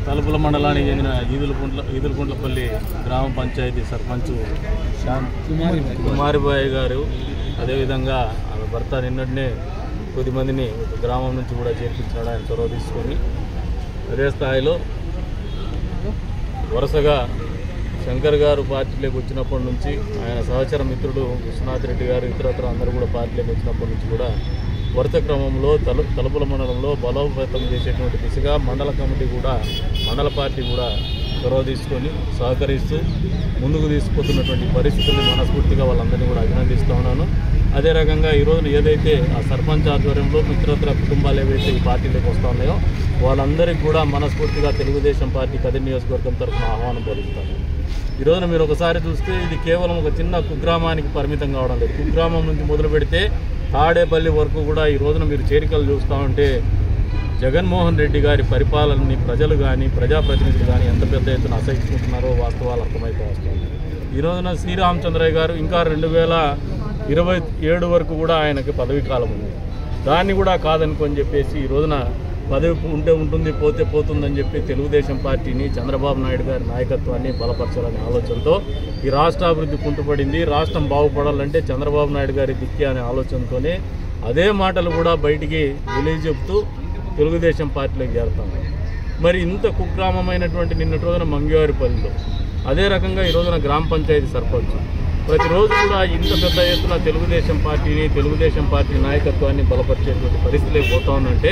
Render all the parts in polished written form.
తలుపుల మండలానికి చెందిన ఈదులకుంట్లపల్లి గ్రామ పంచాయతీ సర్పంచ్ కుమారిబాయి గారు, అదేవిధంగా ఆమె భర్త నిన్నటినే కొద్దిమందిని గ్రామం నుంచి కూడా చేర్పించాడు. ఆయన చొరవ తీసుకొని అదే స్థాయిలో వరుసగా శంకర్ గారు పార్టీలోకి వచ్చినప్పటి నుంచి, ఆయన సహచర మిత్రుడు విశ్వనాథ్ రెడ్డి గారు, ఇతరత్ర అందరూ కూడా పార్టీలోకి వచ్చినప్పటి నుంచి కూడా వరుస క్రమంలో తలుపుల మండలంలో బలోపేతం చేసేటువంటి దిశగా మండల కమిటీ కూడా, మండల పార్టీ కూడా చొరవ తీసుకొని సహకరిస్తూ ముందుకు తీసుకుపోతున్నటువంటి పరిస్థితుల్ని మనస్ఫూర్తిగా వాళ్ళందరినీ కూడా అభినందిస్తూ ఉన్నాను. అదే రకంగా ఈరోజు ఏదైతే ఆ సర్పంచ్ ఆధ్వర్యంలో మిత్రత్ర కుటుంబాలు ఏవైతే ఈ పార్టీలోకి వస్తూ ఉన్నాయో వాళ్ళందరికీ కూడా మనస్ఫూర్తిగా తెలుగుదేశం పార్టీ కదిరి నియోజకవర్గం తరఫున ఆహ్వానం పలుకుతారు. ఈరోజున మీరు ఒకసారి చూస్తే ఇది కేవలం ఒక చిన్న కుగ్రామానికి పరిమితం కావడం లేదు. కుగ్రామం నుంచి మొదలు పెడితే తాడేపల్లి వరకు కూడా ఈ రోజున మీరు చేరికలు చూస్తూ ఉంటే జగన్మోహన్ రెడ్డి గారి పరిపాలనని ప్రజలు కానీ ప్రజాప్రతినిధులు కానీ ఎంత పెద్ద ఎత్తున అసహించుకుంటున్నారో వాస్తవాలు అర్థమైతే వస్తుంది. ఈ రోజున శ్రీరామచంద్రయ్య గారు ఇంకా 2027 వరకు కూడా ఆయనకి పదవీ కాలం ఉంది. దాన్ని కూడా కాదనుకొని చెప్పేసి ఈ రోజున పదవి ఉంటే ఉంటుంది, పోతే పోతుందని చెప్పి తెలుగుదేశం పార్టీని, చంద్రబాబు నాయుడు గారి నాయకత్వాన్ని బలపరచాలనే ఆలోచనతో ఈ రాష్ట్ర అభివృద్ధి కుంటుపడింది, రాష్ట్రం బాగుపడాలంటే చంద్రబాబు నాయుడు గారి దిక్కే అనే ఆలోచనతోనే అదే మాటలు కూడా బయటికి చెప్తూ తెలుగుదేశం పార్టీలోకి చేరుతాం. మరి ఇంత కుగ్రామమైనటువంటి నిన్నటి రోజున మంగేవారిపల్లిలో, అదే రకంగా ఈ రోజున గ్రామ పంచాయతీ సర్పంచ్ ప్రతిరోజు కూడా ఇంత పెద్ద ఎత్తున తెలుగుదేశం పార్టీని, తెలుగుదేశం పార్టీ నాయకత్వాన్ని బలపరిచేటువంటి పరిస్థితులకు పోతా ఉందంటే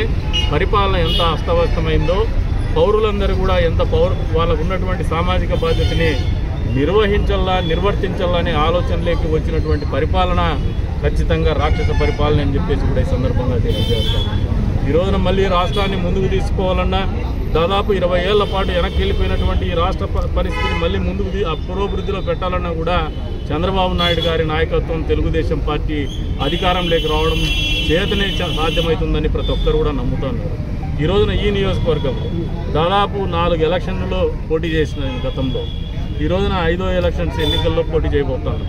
పరిపాలన ఎంత అస్తవ్యస్తమైందో, పౌరులందరూ కూడా ఎంత వాళ్ళకు ఉన్నటువంటి సామాజిక బాధ్యతని నిర్వర్తించాలా అనే ఆలోచనలోకి వచ్చినటువంటి పరిపాలన ఖచ్చితంగా రాక్షస పరిపాలన అని చెప్పేసి కూడా ఈ సందర్భంగా తెలియజేస్తాం. ఈ రోజున మళ్ళీ రాష్ట్రాన్ని ముందుకు తీసుకోవాలన్నా దాదాపు 20 ఏళ్ల పాటు వెనక్కి వెళ్ళిపోయినటువంటి ఈ రాష్ట్ర పరిస్థితిని మళ్ళీ ముందుకు పురోభివృద్ధిలో పెట్టాలన్నా కూడా చంద్రబాబు నాయుడు గారి నాయకత్వం, తెలుగుదేశం పార్టీ అధికారంలోకి రావడం చేతనే సాధ్యమవుతుందని ప్రతి ఒక్కరు కూడా నమ్ముతున్నారు. ఈ రోజున ఈ నియోజకవర్గంలో దాదాపు 4 ఎలక్షన్లలో పోటీ చేసిన గతంలో, ఈ రోజున 5వ ఎలక్షన్స్ ఎన్నికల్లో పోటీ చేయబోతాను.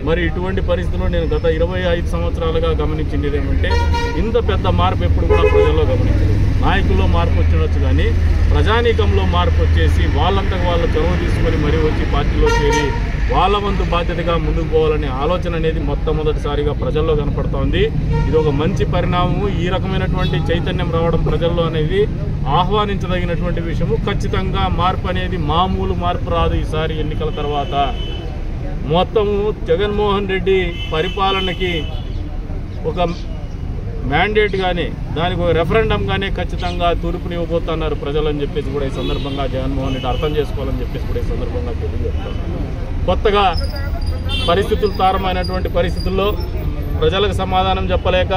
మరి ఇటువంటి పరిస్థితుల్లో నేను గత 25 సంవత్సరాలుగా గమనించింది ఏమంటే ఇంత పెద్ద మార్పు ఎప్పుడు కూడా ప్రజల్లో గమనించలేదు. నాయకుల్లో మార్పు వచ్చినవచ్చు కానీ ప్రజానీకంలో మార్పు వచ్చేసి వాళ్ళంతకు వాళ్ళ చొరవ తీసుకొని మరీ వచ్చి పార్టీలో చేరి వాళ్ళ వంతు బాధ్యతగా ముందుకు పోవాలనే ఆలోచన అనేది మొట్టమొదటిసారిగా ప్రజల్లో కనపడుతోంది. ఇది ఒక మంచి పరిణామము. ఈ రకమైనటువంటి చైతన్యం రావడం ప్రజల్లో అనేది ఆహ్వానించదగినటువంటి విషయము. ఖచ్చితంగా మార్పు అనేది మామూలు మార్పు రాదు. ఈసారి ఎన్నికల తర్వాత మొత్తము జగన్మోహన్ రెడ్డి పరిపాలనకి ఒక మ్యాండేట్ కానీ, దానికి ఒక రెఫరెండం కానీ ఖచ్చితంగా తూర్పునివ్వబోతున్నారు ప్రజలు అని చెప్పేసి కూడా ఈ సందర్భంగా జగన్మోహన్ రెడ్డి అర్థం చేసుకోవాలని చెప్పేసి కూడా ఈ సందర్భంగా తెలియజేస్తున్నారు. కొత్తగా పరిస్థితులు తారమైనటువంటి పరిస్థితుల్లో ప్రజలకు సమాధానం చెప్పలేక,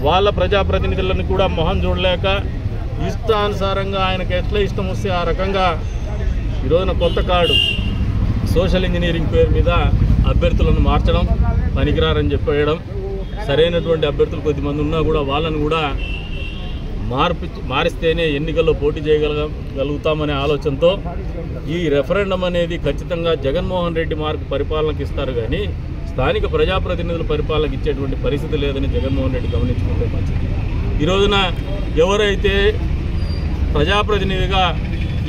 వాళ్ళ ప్రజాప్రతినిధులను కూడా మొహం చూడలేక, ఇష్టానుసారంగా ఆయనకు ఎట్లా ఇష్టం వస్తే ఆ రకంగా ఈరోజున కొత్త కార్డు సోషల్ ఇంజనీరింగ్ పేరు మీద అభ్యర్థులను మార్చడం, పనికిరారని చెప్పేయడం, సరైనటువంటి అభ్యర్థులు కొద్దిమంది ఉన్నా కూడా వాళ్ళను కూడా మారిస్తేనే ఎన్నికల్లో పోటీ చేయగలుగుతామనే ఆలోచనతో ఈ రెఫరెండం అనేది ఖచ్చితంగా జగన్మోహన్ రెడ్డి మార్కు పరిపాలనకి ఇస్తారు కానీ స్థానిక ప్రజాప్రతినిధుల పరిపాలనకి ఇచ్చేటువంటి పరిస్థితి లేదని జగన్మోహన్ రెడ్డి గమనించుకుంటే మంచిది. ఈ రోజున ఎవరైతే ప్రజాప్రతినిధిగా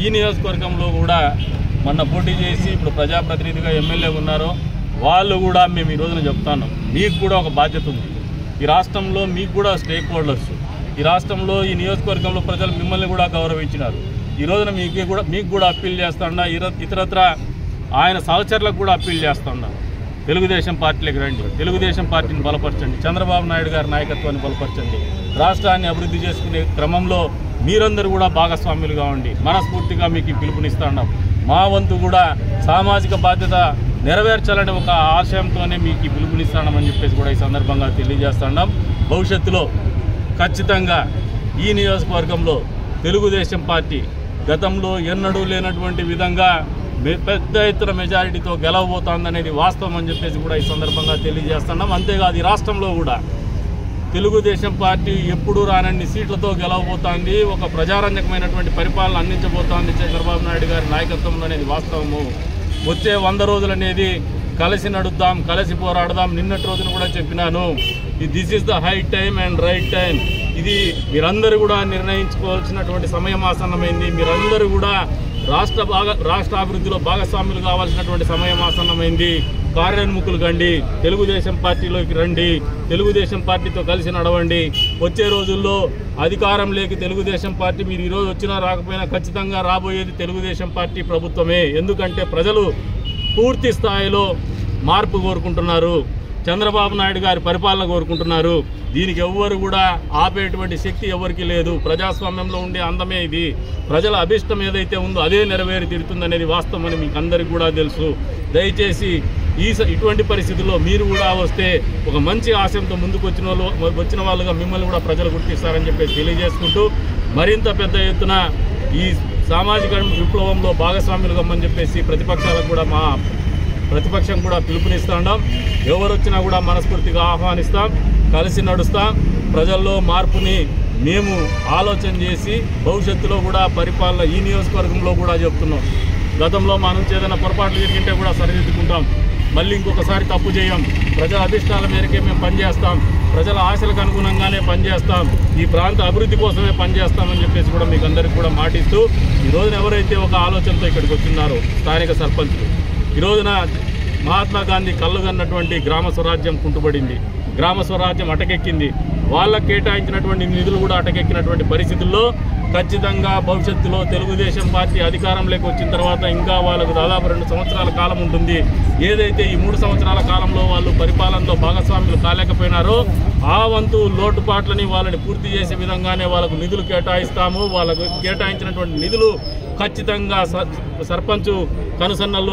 ఈ నియోజకవర్గంలో కూడా మొన్న పోటీ చేసి ఇప్పుడు ప్రజాప్రతినిధిగా ఎమ్మెల్యేగా ఉన్నారో వాళ్ళు కూడా మేము ఈ రోజున చెప్తాను, మీకు కూడా ఒక బాధ్యత ఉంది. ఈ రాష్ట్రంలో మీకు కూడా స్టేక్ హోల్డర్స్, ఈ రాష్ట్రంలో ఈ నియోజకవర్గంలో ప్రజలు మిమ్మల్ని కూడా గౌరవించినారు. ఈ రోజున మీకు కూడా అప్పీల్ చేస్తున్నా, ఇతరత్ర ఆయన సహచరులకు కూడా అప్పీల్ చేస్తున్నా, తెలుగుదేశం పార్టీలోకి రండి, తెలుగుదేశం పార్టీని బలపరచండి, చంద్రబాబు నాయుడు గారి నాయకత్వాన్ని బలపరచండి, రాష్ట్రాన్ని అభివృద్ధి చేసుకునే క్రమంలో మీరందరూ కూడా భాగస్వాములుగా ఉండి మనస్ఫూర్తిగా మీకు పిలుపునిస్తున్నాం. మా వంతు కూడా సామాజిక బాధ్యత నెరవేర్చాలనే ఒక ఆశయంతోనే మీకు పిలుపునిస్తున్నామని చెప్పేసి కూడా ఈ సందర్భంగా తెలియజేస్తున్నాం. భవిష్యత్తులో ఖచ్చితంగా ఈ నియోజకవర్గంలో తెలుగుదేశం పార్టీ గతంలో ఎన్నడూ లేనటువంటి విధంగా పెద్ద ఎత్తున మెజారిటీతో గెలవబోతోందనేది వాస్తవం అని చెప్పేసి కూడా ఈ సందర్భంగా తెలియజేస్తున్నాం. అంతేకాదు ఈ రాష్ట్రంలో కూడా తెలుగుదేశం పార్టీ ఎప్పుడూ రానన్ని సీట్లతో గెలవబోతోంది, ఒక ప్రజారంజకమైనటువంటి పరిపాలన అందించబోతోంది చంద్రబాబు నాయుడు గారి నాయకత్వంలో అనేది వాస్తవము. వచ్చే 100 రోజులు అనేది కలిసి నడుద్దాం, కలిసి పోరాడదాం. నిన్నటి రోజున కూడా చెప్పినాను, this is the high time and right time. ఇది మీరందరూ కూడా నిర్ణయించుకోవాల్సినటువంటి సమయం ఆసన్నమైంది. మీరందరూ కూడా రాష్ట్ర అభివృద్ధిలో భాగస్వాములు కావాల్సినటువంటి సమయం ఆసన్నమైంది. కార్యోన్ముఖులు కండి, తెలుగుదేశం పార్టీలోకి రండి, తెలుగుదేశం పార్టీతో కలిసి నడవండి. వచ్చే రోజుల్లో అధికారం లేక తెలుగుదేశం పార్టీ మీరు ఈరోజు వచ్చినా రాకపోయినా ఖచ్చితంగా రాబోయేది తెలుగుదేశం పార్టీ ప్రభుత్వమే. ఎందుకంటే ప్రజలు పూర్తి స్థాయిలో మార్పు కోరుకుంటున్నారు, చంద్రబాబు నాయుడు గారి పరిపాలన కోరుకుంటున్నారు. దీనికి ఎవ్వరు కూడా ఆపేటువంటి శక్తి ఎవరికి లేదు. ప్రజాస్వామ్యంలో ఉండే అందమే ఇది. ప్రజల అభిష్టం ఏదైతే ఉందో అదే నెరవేరి తీరుతుందనేది వాస్తవం అని మీకు అందరికీ కూడా తెలుసు. దయచేసి ఇటువంటి పరిస్థితుల్లో మీరు కూడా వస్తే ఒక మంచి ఆశయంతో ముందుకు వచ్చిన వాళ్ళుగా మిమ్మల్ని కూడా ప్రజలు గుర్తిస్తారని చెప్పేసి తెలియజేసుకుంటూ, మరింత పెద్ద ఎత్తున ఈ సామాజిక విప్లవంలో భాగస్వాములు కమ్మని చెప్పేసి ప్రతిపక్షాలకు కూడా ప్రతిపక్షం కూడా పిలుపునిస్తాం. ఎవరు వచ్చినా కూడా మనస్ఫూర్తిగా ఆహ్వానిస్తాం, కలిసి నడుస్తాం. ప్రజల్లో మార్పుని మేము ఆలోచన చేసి భవిష్యత్తులో కూడా పరిపాలన ఈ నియోజకవర్గంలో కూడా చెప్తున్నాం. గతంలో మా నుంచి ఏదైనా పొరపాట్లు జరిగింటే కూడా సరిదిద్దుకుంటాం. మళ్ళీ ఇంకొకసారి తప్పు చేయం. ప్రజల అభిష్టాల మేరకే మేము పనిచేస్తాం, ప్రజల ఆశలకు అనుగుణంగానే పనిచేస్తాం, ఈ ప్రాంత అభివృద్ధి కోసమే పనిచేస్తామని చెప్పేసి కూడా మీకు అందరికీ కూడా మాటిస్తూ, ఈ రోజున ఎవరైతే ఒక ఆలోచనతో ఇక్కడికి వచ్చిన్నారో స్థానిక సర్పంచులు, ఈ రోజున మహాత్మా గాంధీ కళ్ళుగన్నటువంటి గ్రామ స్వరాజ్యం కుంటుపడింది, గ్రామ స్వరాజ్యం అటకెక్కింది. వాళ్ళకు కేటాయించినటువంటి నిధులు కూడా అటకెక్కినటువంటి పరిస్థితుల్లో ఖచ్చితంగా భవిష్యత్తులో తెలుగుదేశం పార్టీ అధికారంలోకి వచ్చిన తర్వాత ఇంకా వాళ్ళకు దాదాపు 2 సంవత్సరాల కాలం ఉంటుంది. ఏదైతే ఈ 3 సంవత్సరాల కాలంలో వాళ్ళు పరిపాలనలో భాగస్వాములు కాలేకపోయినారో ఆ వంతు లోటుపాట్లని వాళ్ళని పూర్తి చేసే విధంగానే వాళ్ళకు నిధులు కేటాయిస్తాము. వాళ్ళకు కేటాయించినటువంటి నిధులు ఖచ్చితంగా సర్పంచ్ కనుసన్నల్లో